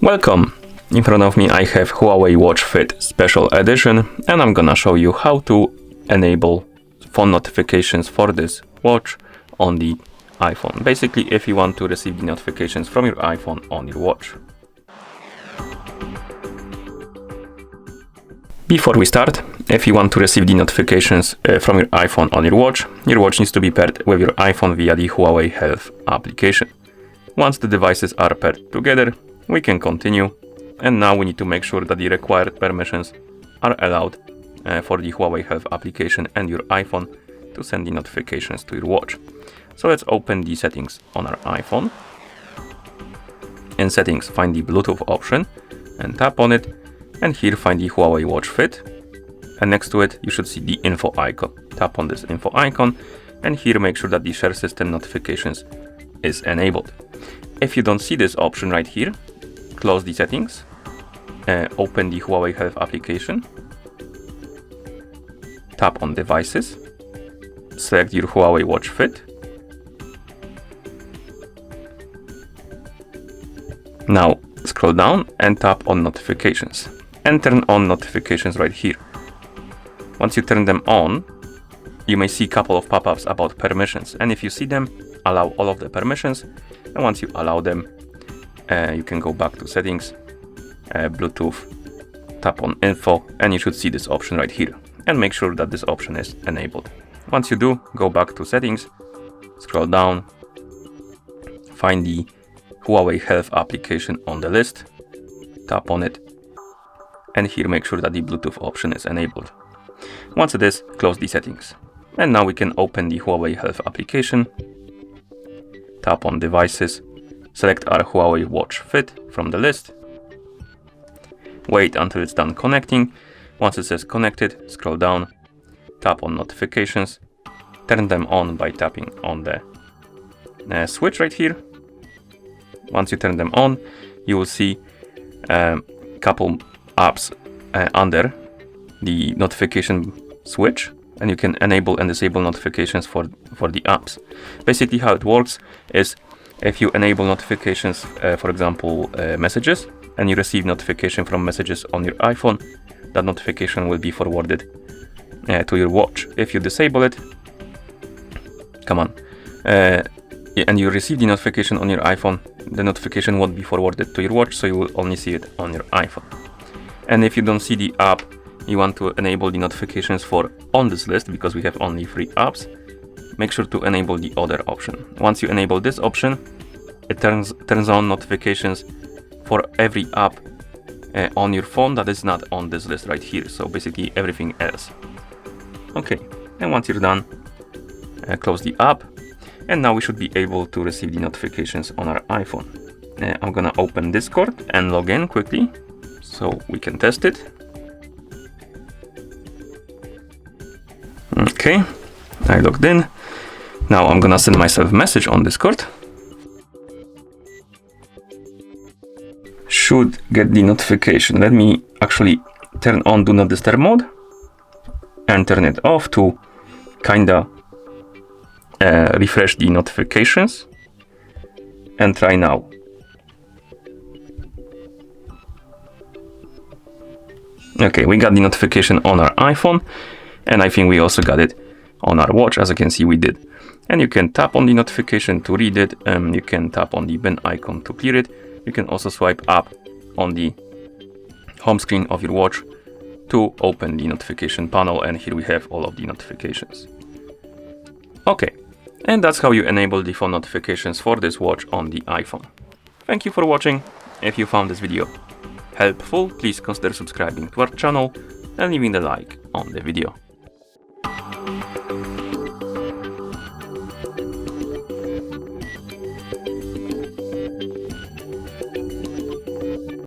Welcome! In front of me I have Huawei Watch Fit Special Edition, and I'm gonna show you how to enable phone notifications for this watch on the iPhone. Basically, if you want to receive the notifications from your iPhone on your watch. Before we start, if you want to receive the notifications from your iPhone on your watch needs to be paired with your iPhone via the Huawei Health application. Once the devices are paired together, we can continue, and now we need to make sure that the required permissions are allowed for the Huawei Health application and your iPhone to send the notifications to your watch. So let's open the settings on our iPhone. In settings, find the Bluetooth option and tap on it, and here find the Huawei Watch Fit, and next to it you should see the info icon. Tap on this info icon, and here make sure that the share system notifications is enabled. If you don't see this option right here, close the settings, open the Huawei Health application, tap on devices, select your Huawei Watch Fit. Now scroll down and tap on notifications and turn on notifications right here. Once you turn them on, you may see a couple of pop-ups about permissions, and if you see them, allow all of the permissions, and once you allow them, you can go back to settings, Bluetooth, tap on info, and you should see this option right here, and make sure that this option is enabled. Once you do, go back to settings, scroll down, find the Huawei Health application on the list, tap on it, and here make sure that the Bluetooth option is enabled. Once it is, close the settings. And now we can open the Huawei Health application, tap on devices, select our Huawei Watch Fit from the list, wait until it's done connecting. Once it says connected, scroll down, tap on notifications, turn them on by tapping on the switch right here. Once you turn them on, you will see a couple apps under the notification switch, and you can enable and disable notifications for the apps. Basically how it works is, if you enable notifications, for example messages, and you receive notification from messages on your iPhone, that notification will be forwarded to your watch. If you disable it, and you receive the notification on your iPhone, the notification won't be forwarded to your watch, so you will only see it on your iPhone. And if you don't see the app you want to enable the notifications for on this list, because we have only 3 apps, make sure to enable the other option. Once you enable this option, it turns on notifications for every app on your phone that is not on this list right here, so basically everything else. Okay, and once you're done, close the app, and now we should be able to receive the notifications on our iPhone. I'm gonna open Discord and log in quickly so we can test it. Okay, I logged in. Now I'm gonna send myself a message on Discord. Should get the notification. Let me actually turn on Do Not Disturb mode and turn it off to kinda refresh the notifications, and try now. Okay, we got the notification on our iPhone, and I think we also got it on our watch. As you can see, we did. And you can tap on the notification to read it, you can tap on the bin icon to clear it, you can also swipe up on the home screen of your watch to open the notification panel, and here we have all of the notifications. Okay, and that's how you enable the phone notifications for this watch on the iPhone. Thank you for watching. If you found this video helpful, please consider subscribing to our channel and leaving a like on the video.